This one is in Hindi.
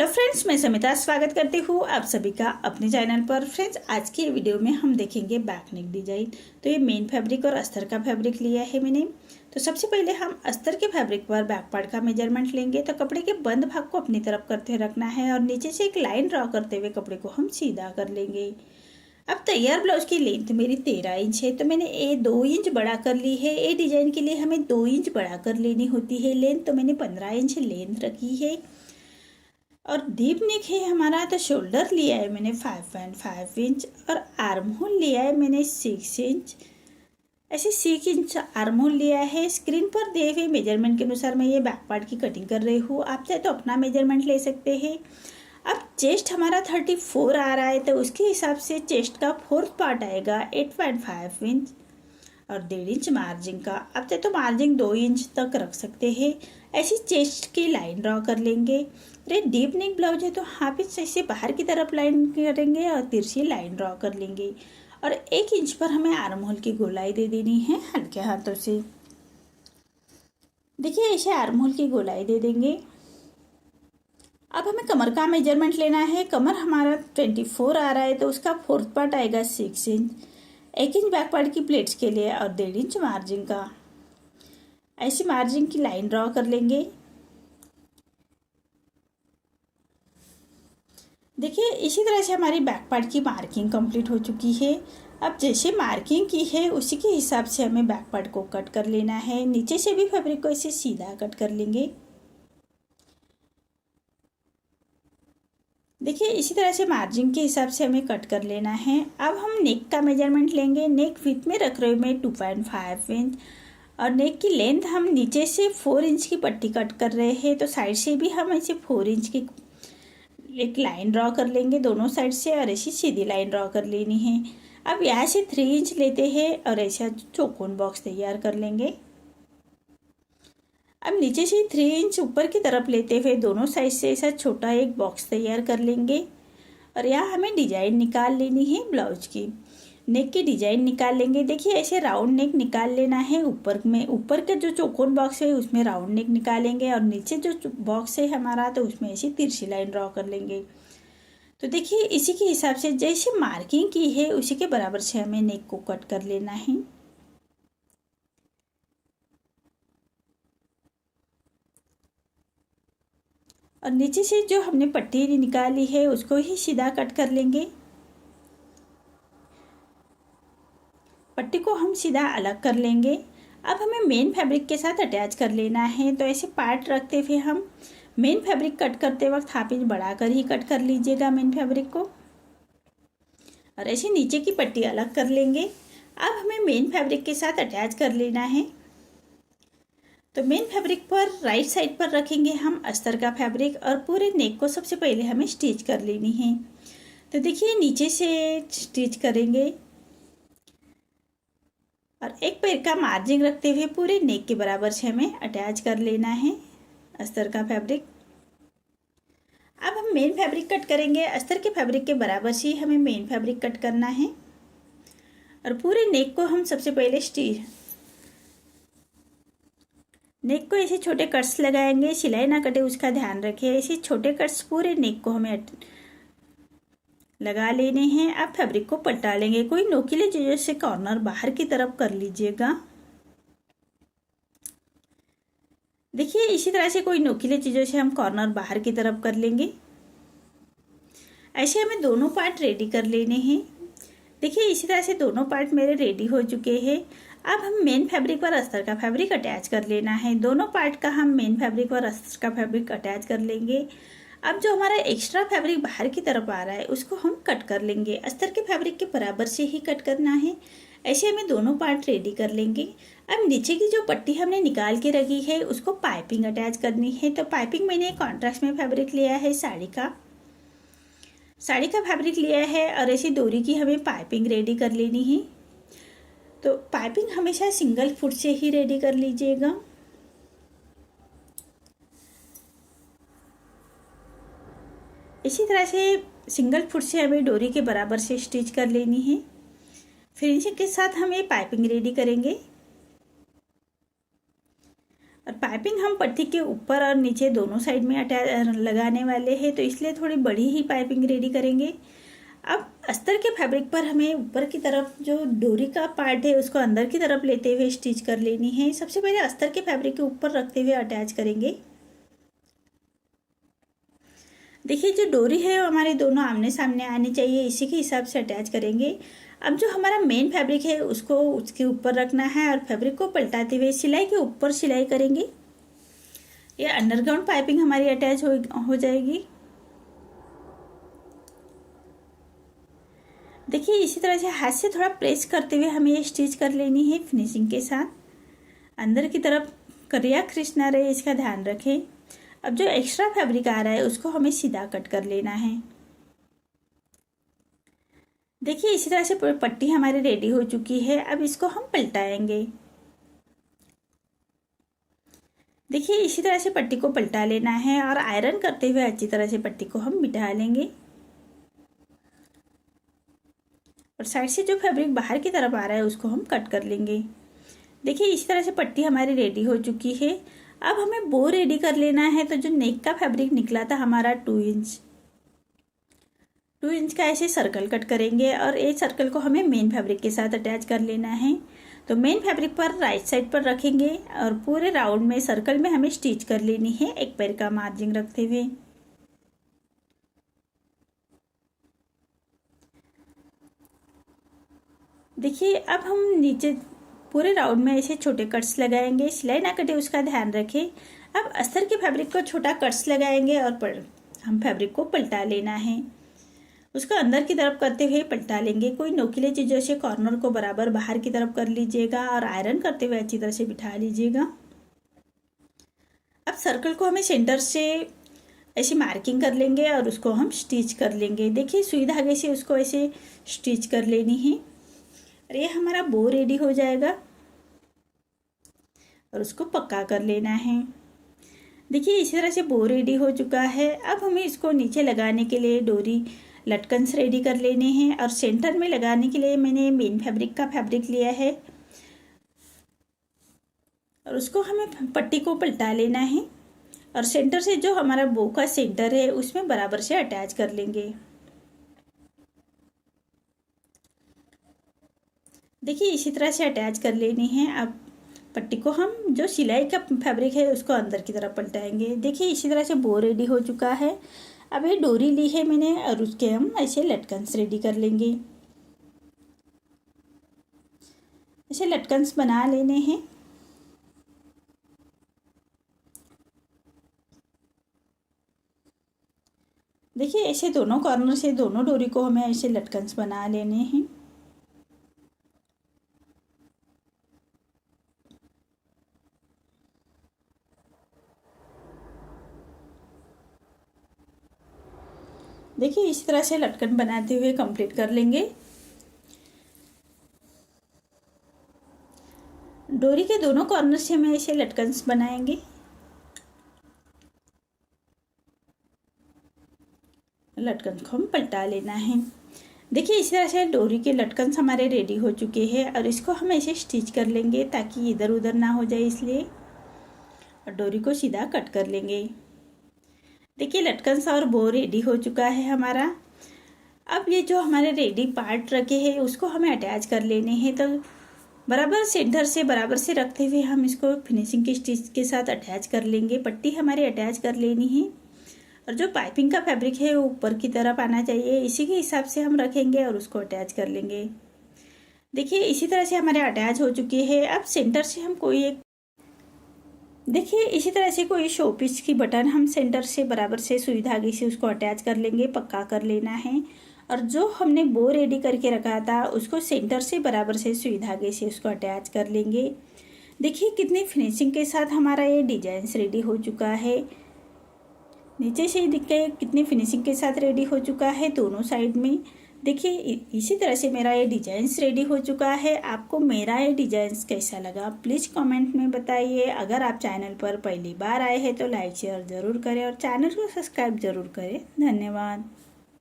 हेलो फ्रेंड्स, मैं समिता स्वागत करती हूँ आप सभी का अपने चैनल पर। फ्रेंड्स, आज की वीडियो में हम देखेंगे बैक नेक डिजाइन। तो ये मेन फैब्रिक और अस्तर का फैब्रिक लिया है मैंने। तो सबसे पहले हम अस्तर के फैब्रिक पर बैक पार्ट का मेजरमेंट लेंगे। तो कपड़े के बंद भाग को अपनी तरफ करते रखना है और नीचे से एक लाइन ड्रॉ करते हुए कपड़े को हम सीधा कर लेंगे। अब तैयार ब्लाउज की लेंथ मेरी 13 इंच है, तो मैंने ये 2 इंच बढ़ा कर ली है। ये डिजाइन के लिए हमें 2 इंच बढ़ा कर लेनी होती है लेंथ, तो मैंने 15 इंच लेंथ रखी है। और डीप नेक है हमारा, तो शोल्डर लिया है मैंने 5.5 इंच और आर्म होल लिया है मैंने 6 इंच। ऐसे 6 इंच आर्म होल लिया है। स्क्रीन पर दिए हुए मेजरमेंट के अनुसार मैं ये बैक पार्ट की कटिंग कर रही हूँ। आप चाहे तो अपना मेजरमेंट ले सकते हैं। अब चेस्ट हमारा 34 आ रहा है, तो उसके हिसाब से चेस्ट का फोर्थ पार्ट आएगा 8.5 इंच और 1.5 इंच मार्जिन का। अब चाहे तो मार्जिन 2 इंच तक रख सकते हैं। ऐसी चेस्ट की लाइन ड्रॉ कर लेंगे। ये डीप नेक ब्लाउज है, तो हाफ इंच ऐसे बाहर की तरफ लाइन करेंगे और तिरछी लाइन ड्रॉ कर लेंगे। और 1 इंच पर हमें आर्म होल की गोलाई दे देनी है हल्के हाथों से। देखिए, ऐसे आर्म होल की गोलाई दे देंगे। अब हमें कमर का मेजरमेंट लेना है। कमर हमारा 24 आ रहा है, तो उसका फोर्थ पार्ट आएगा 6 इंच। 1 इंच बैक पार्ट की प्लेट्स के लिए और 1.5 इंच मार्जिन का। ऐसी मार्जिन की लाइन ड्रॉ कर लेंगे। देखिए, इसी तरह से हमारी बैक पार्ट की मार्किंग कंप्लीट हो चुकी है। अब जैसे मार्किंग की है उसी के हिसाब से हमें बैक पार्ट को कट कर लेना है। नीचे से भी फैब्रिक को ऐसे सीधा कट कर लेंगे। देखिए, इसी तरह से मार्जिन के हिसाब से हमें कट कर लेना है। अब हम नेक का मेजरमेंट लेंगे। नेक विथ में रख रहे मैं 2.5 इंच और नेक की लेंथ हम नीचे से 4 इंच की पट्टी कट कर रहे हैं, तो साइड से भी हम ऐसे 4 इंच की एक लाइन ड्रॉ कर लेंगे दोनों साइड से और ऐसी सीधी लाइन ड्रॉ कर लेनी है। अब यहाँ से 3 इंच लेते हैं और ऐसा चौकोन बॉक्स तैयार कर लेंगे। अब नीचे से 3 इंच ऊपर की तरफ लेते हुए दोनों साइड से ऐसा छोटा एक बॉक्स तैयार कर लेंगे। और यहाँ हमें डिजाइन निकाल लेनी है ब्लाउज की। नेक की डिजाइन निकाल लेंगे। देखिए, ऐसे राउंड नेक निकाल लेना है। ऊपर का जो चौकोन बॉक्स है उसमें राउंड नेक निकालेंगे और नीचे जो बॉक्स है हमारा, तो उसमें ऐसी तिरछी लाइन ड्रॉ कर लेंगे। तो देखिए, इसी के हिसाब से जैसे मार्किंग की है उसी के बराबर से हमें नेक को कट कर लेना है। और नीचे से जो हमने पट्टी निकाली है उसको ही सीधा कट कर लेंगे। पट्टी को हम सीधा अलग कर लेंगे। अब हमें मेन फैब्रिक के साथ अटैच कर लेना है, तो ऐसे पार्ट रखते हुए हम मेन फैब्रिक कट करते वक्त हाफ इंच बढ़ाकर ही कट कर लीजिएगा मेन फैब्रिक को। और ऐसे नीचे की पट्टी अलग कर लेंगे। अब हमें मेन फैब्रिक के साथ अटैच कर लेना है। तो मेन फैब्रिक पर राइट साइड पर रखेंगे हम अस्तर का फैब्रिक और पूरे नेक को सबसे पहले हमें स्टिच कर लेनी है। तो देखिए, नीचे से स्टिच करेंगे और एक पैर का मार्जिन रखते हुए पूरे नेक के बराबर से हमें अटैच कर लेना है अस्तर का फैब्रिक। अब हम मेन फैब्रिक कट करेंगे। अस्तर के फैब्रिक के बराबर से हमें मेन फैब्रिक कट करना है और पूरे नेक को हम सबसे पहले नेक को ऐसे छोटे कट्स लगाएंगे। सिलाई ना कटे उसका ध्यान रखिए। ऐसे छोटे कट्स पूरे नेक को हमें लगा लेने हैं। अब फैब्रिक को पलटा लेंगे। कोई नोकीले चीजों से कॉर्नर बाहर की तरफ कर लीजिएगा। देखिए, इसी तरह से कोई नोकीले चीजों से हम कॉर्नर बाहर की तरफ कर लेंगे। ऐसे हमें दोनों पार्ट रेडी कर लेने हैं। देखिए, इसी तरह से दोनों पार्ट मेरे रेडी हो चुके हैं। अब हम मेन फैब्रिक पर अस्तर का फैब्रिक अटैच कर लेना है। दोनों पार्ट का हम मेन फैब्रिक पर अस्तर का फैब्रिक अटैच कर लेंगे। अब जो हमारा एक्स्ट्रा फैब्रिक बाहर की तरफ आ रहा है उसको हम कट कर लेंगे। अस्तर के फैब्रिक के बराबर से ही कट करना है। ऐसे हमें दोनों पार्ट रेडी कर लेंगे। अब नीचे की जो पट्टी हमने निकाल के रखी है उसको पाइपिंग अटैच करनी है। तो पाइपिंग मैंने कॉन्ट्रास्ट में फैब्रिक लिया है, साड़ी का फैब्रिक लिया है और ऐसी डोरी की हमें पाइपिंग रेडी कर लेनी है। तो पाइपिंग हमेशा सिंगल फुट से ही रेडी कर लीजिएगा। इसी तरह से सिंगल फुट से हमें डोरी के बराबर से स्टिच कर लेनी है। फिनिशिंग के साथ हम ये पाइपिंग रेडी करेंगे और पाइपिंग हम पट्टी के ऊपर और नीचे दोनों साइड में अटैच लगाने वाले हैं, तो इसलिए थोड़ी बड़ी ही पाइपिंग रेडी करेंगे। अब अस्तर के फैब्रिक पर हमें ऊपर की तरफ जो डोरी का पार्ट है उसको अंदर की तरफ लेते हुए स्टिच कर लेनी है। सबसे पहले अस्तर के फैब्रिक के ऊपर रखते हुए अटैच करेंगे। देखिए जो डोरी है वो हमारे दोनों आमने सामने आनी चाहिए, इसी के हिसाब से अटैच करेंगे। अब जो हमारा मेन फैब्रिक है उसको उसके ऊपर रखना है और फैब्रिक को पलटाते हुए सिलाई के ऊपर सिलाई करेंगे। ये अंडरग्राउंड पाइपिंग हमारी अटैच हो जाएगी। देखिए इसी तरह से हाथ से थोड़ा प्रेस करते हुए हमें ये स्टिच कर लेनी है फिनिशिंग के साथ। अंदर की तरफ करिया क्रीज ना रहे, इसका ध्यान रखें। अब जो एक्स्ट्रा फैब्रिक आ रहा है उसको हमें सीधा कट कर लेना है। देखिए इसी तरह से पूरी पट्टी हमारी रेडी हो चुकी है। अब इसको हम पलटाएंगे। देखिए इसी तरह से पट्टी को पलटा लेना है और आयरन करते हुए अच्छी तरह से पट्टी को हम बिठा लेंगे। और साइड से जो फैब्रिक बाहर की तरफ आ रहा है उसको हम कट कर लेंगे। देखिए इसी तरह से पट्टी हमारी रेडी हो चुकी है। अब हमें बो रेडी कर लेना है। तो जो नेक का फैब्रिक निकला था हमारा 2 इंच का ऐसे सर्कल कट करेंगे और एक सर्कल को हमें मेन फैब्रिक के साथ अटैच कर लेना है। तो मेन फैब्रिक पर राइट साइड पर रखेंगे और पूरे राउंड में सर्कल में हमें स्टिच कर लेनी है एक पैर का मार्जिन रखते हुए। देखिए अब हम नीचे पूरे राउंड में ऐसे छोटे कट्स लगाएंगे, सिलाई ना कटे उसका ध्यान रखें। अब अस्तर के फैब्रिक को छोटा कट्स लगाएंगे और हम फैब्रिक को पलटा लेना है। उसको अंदर की तरफ करते हुए पलटा लेंगे। कोई नोकीले चीज़ों से कॉर्नर को बराबर बाहर की तरफ कर लीजिएगा और आयरन करते हुए अच्छी तरह से बिठा लीजिएगा। अब सर्कल को हमें सेंटर से ऐसी मार्किंग कर लेंगे और उसको हम स्टिच कर लेंगे। देखिए सुई धागे से उसको ऐसे स्टिच कर लेनी है और ये हमारा बो रेडी हो जाएगा और उसको पक्का कर लेना है। देखिए इसी तरह से बो रेडी हो चुका है। अब हमें इसको नीचे लगाने के लिए डोरी लटकन्स रेडी कर लेने हैं और सेंटर में लगाने के लिए मैंने मेन फैब्रिक का फैब्रिक लिया है और उसको हमें पट्टी को पलटा लेना है और सेंटर से जो हमारा बो का सेंटर है उसमें बराबर से अटैच कर लेंगे। देखिए इसी तरह से अटैच कर लेनी है। अब पट्टी को हम जो सिलाई का फैब्रिक है उसको अंदर की तरफ पलटाएंगे। देखिए इसी तरह से बो रेडी हो चुका है। अब ये डोरी ली है मैंने और उसके हम ऐसे लटकन्स रेडी कर लेंगे। ऐसे लटकन्स बना लेने हैं। देखिए ऐसे दोनों कॉर्नर से दोनों डोरी को हमें ऐसे लटकन्स बना लेने हैं। देखिए इस तरह से लटकन बनाते हुए कंप्लीट कर लेंगे। डोरी के दोनों कॉर्नर से हमें ऐसे लटकन्स बनाएंगे। लटकन को हम पलटा लेना है। देखिए इस तरह से डोरी के लटकन्स हमारे रेडी हो चुके हैं और इसको हम ऐसे स्टिच कर लेंगे ताकि इधर उधर ना हो जाए, इसलिए और डोरी को सीधा कट कर लेंगे। देखिए लटकन्स और बो रेडी हो चुका है हमारा। अब ये जो हमारे रेडी पार्ट रखे हैं उसको हमें अटैच कर लेने हैं। तो बराबर सेंटर से बराबर से रखते हुए हम इसको फिनिशिंग के स्टिच के साथ अटैच कर लेंगे। पट्टी हमारी अटैच कर लेनी है और जो पाइपिंग का फैब्रिक है वो ऊपर की तरफ आना चाहिए, इसी के हिसाब से हम रखेंगे और उसको अटैच कर लेंगे। देखिए इसी तरह से हमारे अटैच हो चुकी है। अब सेंटर से हम कोई एक देखिए इसी तरह से कोई शो पीस की बटन हम सेंटर से बराबर से सुई धागे से उसको अटैच कर लेंगे, पक्का कर लेना है। और जो हमने बो रेडी करके रखा था उसको सेंटर से बराबर से सुई धागे से उसको अटैच कर लेंगे। देखिए कितनी फिनिशिंग के साथ हमारा ये डिजाइन रेडी हो चुका है। नीचे से दिखे कितनी फिनिशिंग के साथ रेडी हो चुका है दोनों साइड में। देखिए इसी तरह से मेरा ये डिजाइन्स रेडी हो चुका है। आपको मेरा ये डिजाइन्स कैसा लगा प्लीज़ कमेंट में बताइए। अगर आप चैनल पर पहली बार आए हैं तो लाइक शेयर ज़रूर करें और चैनल को सब्सक्राइब ज़रूर करें। धन्यवाद।